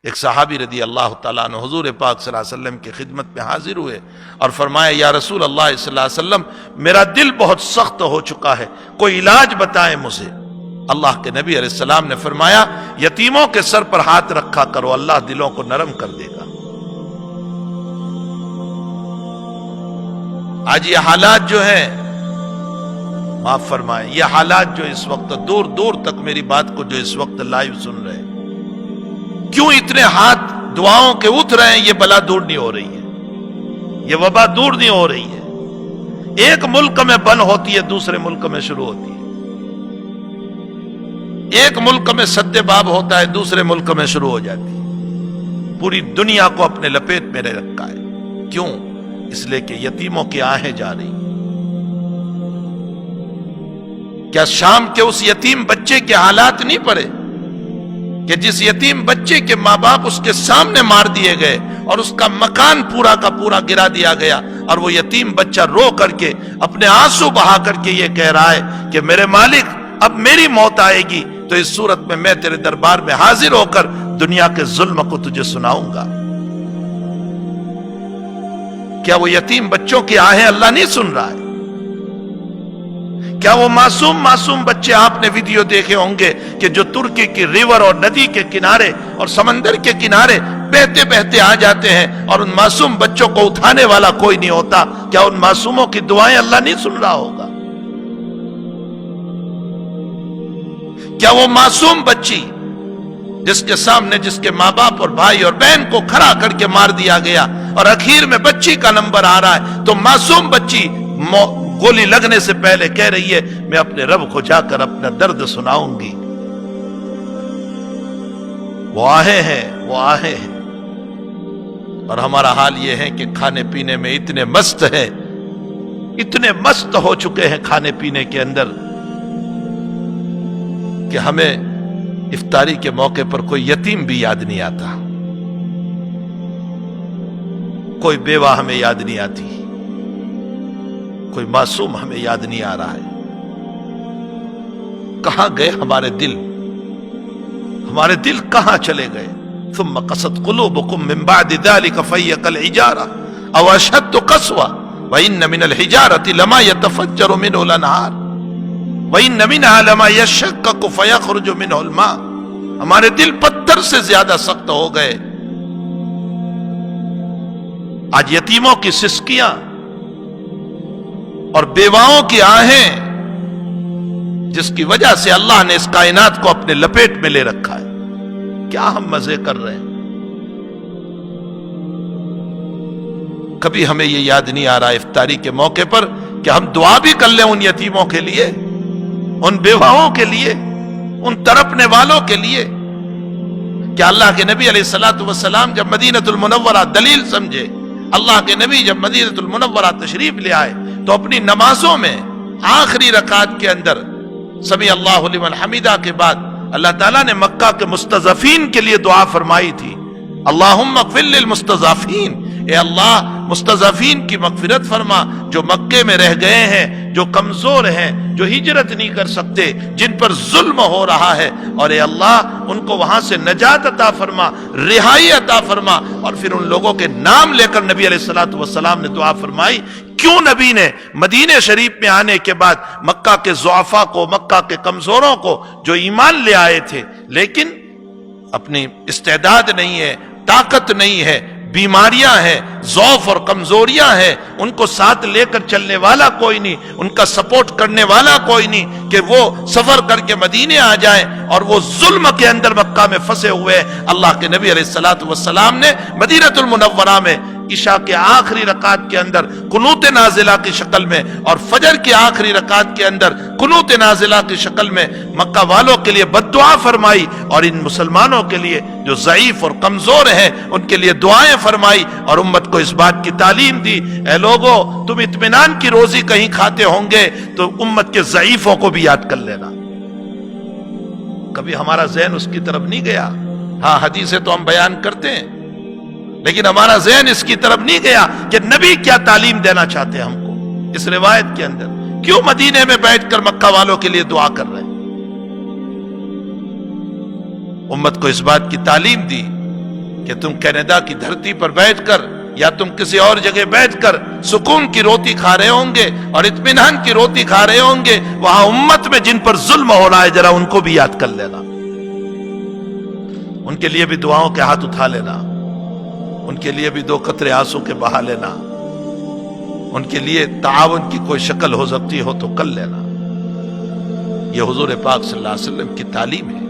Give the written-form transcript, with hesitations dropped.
ایک صحابی رضی اللہ تعالیٰ عنہ حضور پاک صلی اللہ علیہ وسلم کی خدمت میں حاضر ہوئے اور فرمایا یا رسول اللہ صلی اللہ علیہ وسلم میرا دل بہت سخت ہو چکا ہے، کوئی علاج بتائیں مجھے۔ اللہ کے نبی علیہ السلام نے فرمایا یتیموں کے سر پر ہاتھ رکھا کرو، اللہ دلوں کو نرم کر دے گا۔ آج یہ حالات جو ہیں، معاف فرمائیں، یہ حالات جو اس وقت دور دور تک میری بات کو جو اس وقت لائیو سن رہے ہیں، کیوں اتنے ہاتھ دعاؤں کے اٹھ رہے ہیں؟ یہ بلا دور نہیں ہو رہی ہے، یہ وبا دور نہیں ہو رہی ہے۔ ایک ملک میں بند ہوتی ہے، دوسرے ملک میں شروع ہوتی ہے۔ ایک ملک میں سد باب ہوتا ہے، دوسرے ملک میں شروع ہو جاتی ہے۔ پوری دنیا کو اپنے لپیٹ میں رکھا ہے۔ کیوں؟ اس لیے کہ یتیموں کی آہیں جا رہی۔ کیا شام کے اس یتیم بچے کے حالات نہیں پڑے کہ جس یتیم بچے کے ماں باپ اس کے سامنے مار دیے گئے اور اس کا مکان پورا کا پورا گرا دیا گیا، اور وہ یتیم بچہ رو کر کے اپنے آنسو بہا کر کے یہ کہہ رہا ہے کہ میرے مالک اب میری موت آئے گی تو اس صورت میں میں تیرے دربار میں حاضر ہو کر دنیا کے ظلم کو تجھے سناؤں گا۔ کیا وہ یتیم بچوں کی آہیں اللہ نہیں سن رہا ہے؟ کیا وہ معصوم معصوم بچے آپ نے ویڈیو دیکھے ہوں گے کہ جو ترکی کی ریور اور ندی کے کنارے اور سمندر کے کنارے بہتے بہتے آ جاتے ہیں اور ان معصوم بچوں کو اٹھانے والا کوئی نہیں ہوتا؟ کیا ان معصوموں کی دعائیں اللہ نہیں سن رہا ہوگا؟ کیا وہ معصوم بچی جس کے سامنے جس کے ماں باپ اور بھائی اور بہن کو کھڑا کر کے مار دیا گیا اور اخیر میں بچی کا نمبر آ رہا ہے، تو معصوم بچی گولی لگنے سے پہلے کہہ رہی ہے میں اپنے رب کو جا کر اپنا درد سناؤں گی۔ وہ آہیں ہیں، وہ آہیں ہیں۔ اور ہمارا حال یہ ہے کہ کھانے پینے میں اتنے مست ہیں، اتنے مست ہو چکے ہیں کھانے پینے کے اندر کہ ہمیں افطاری کے موقع پر کوئی یتیم بھی یاد نہیں آتا، کوئی بیوہ ہمیں یاد نہیں آتی، کوئی معصوم ہمیں یاد نہیں آ رہا ہے۔ کہاں گئے ہمارے دل؟ ہمارے دل کہاں چلے گئے؟ ثم قست قلوبكم من بعد ذلك فهي كالحجارة او اشد قسوة وان من الحجارة لما يتفجر منه الانهار وان منها لما يشقق فيخرج منه الماء۔ ہمارے دل پتھر سے زیادہ سخت ہو گئے۔ آج یتیموں کی سسکیاں اور بیواؤں کی آہیں جس کی وجہ سے اللہ نے اس کائنات کو اپنے لپیٹ میں لے رکھا ہے، کیا ہم مزے کر رہے ہیں؟ کبھی ہمیں یہ یاد نہیں آ رہا افطاری کے موقع پر کہ ہم دعا بھی کر لیں ان یتیموں کے لیے، ان بیواؤں کے لیے، ان تڑپنے والوں کے لیے۔ کہ اللہ کے نبی علیہ الصلوۃ والسلام جب مدینۃ المنورہ دلیل سمجھے، اللہ کے نبی جب مدینۃ المنورہ تشریف لے آئے تو اپنی نمازوں میں آخری رکعت کے اندر سمیع اللہ لمن حمیدہ کے بعد اللہ تعالیٰ نے مکہ کے مستضعفین کے لیے دعا فرمائی تھی، اللہم اغفر للمستضعفین، اے اللہ مستضعفین کی مغفرت فرما، جو مکے میں رہ گئے ہیں، جو کمزور ہیں، جو ہجرت نہیں کر سکتے، جن پر ظلم ہو رہا ہے، اور اے اللہ ان کو وہاں سے نجات عطا فرما، رہائی عطا فرما۔ اور پھر ان لوگوں کے نام لے کر نبی علیہ الصلوۃ والسلام نے دعا فرمائی۔ کیوں نبی نے مدینہ شریف میں آنے کے بعد مکہ کے ضعفاء کو، مکہ کے کمزوروں کو جو ایمان لے آئے تھے لیکن اپنی استعداد نہیں ہے، طاقت نہیں ہے، بیماریاں ہیں، ضعف اور کمزوریاں ہیں، ان کو ساتھ لے کر چلنے والا کوئی نہیں، ان کا سپورٹ کرنے والا کوئی نہیں کہ وہ سفر کر کے مدینے آ جائیں، اور وہ ظلم کے اندر مکہ میں پھنسے ہوئے۔ اللہ کے نبی علیہ الصلوۃ والسلام نے مدینۃ المنورہ میں عشاء کے آخری رکعت کے اندر قنوت نازلہ کی شکل میں اور فجر کی آخری رکعت کے اندر قنوت نازلہ کی شکل میں مکہ والوں کے لیے بد دعا فرمائی، اور ان مسلمانوں کے لیے جو ضعیف اور کمزور ہیں ان کے لیے دعائیں فرمائی، اور امت کو اس بات کی تعلیم دی، اے لوگو تم اطمینان کی روزی کہیں کھاتے ہوں گے تو امت کے ضعیفوں کو بھی یاد کر لینا۔ کبھی ہمارا ذہن اس کی طرف نہیں گیا؟ ہاں حدیثیں تو ہم بیان کرتے ہیں لیکن ہمارا ذہن اس کی طرف نہیں گیا کہ نبی کیا تعلیم دینا چاہتے ہیں ہم کو اس روایت کے اندر، کیوں مدینے میں بیٹھ کر مکہ والوں کے لیے دعا کر رہے ہیں۔ امت کو اس بات کی تعلیم دی کہ تم کینیڈا کی دھرتی پر بیٹھ کر یا تم کسی اور جگہ بیٹھ کر سکون کی روٹی کھا رہے ہوں گے اور اطمینان کی روٹی کھا رہے ہوں گے، وہاں امت میں جن پر ظلم ہو رہا ہے ذرا ان کو بھی یاد کر لینا، ان کے لیے بھی دعاؤں کے ہاتھ اٹھا لینا، ان کے لیے بھی 2 قطرے آنسو کے بہا لینا، ان کے لیے تعاون کی کوئی شکل ہو سکتی ہو تو کر لینا۔ یہ حضور پاک صلی اللہ علیہ وسلم کی تعلیم ہے۔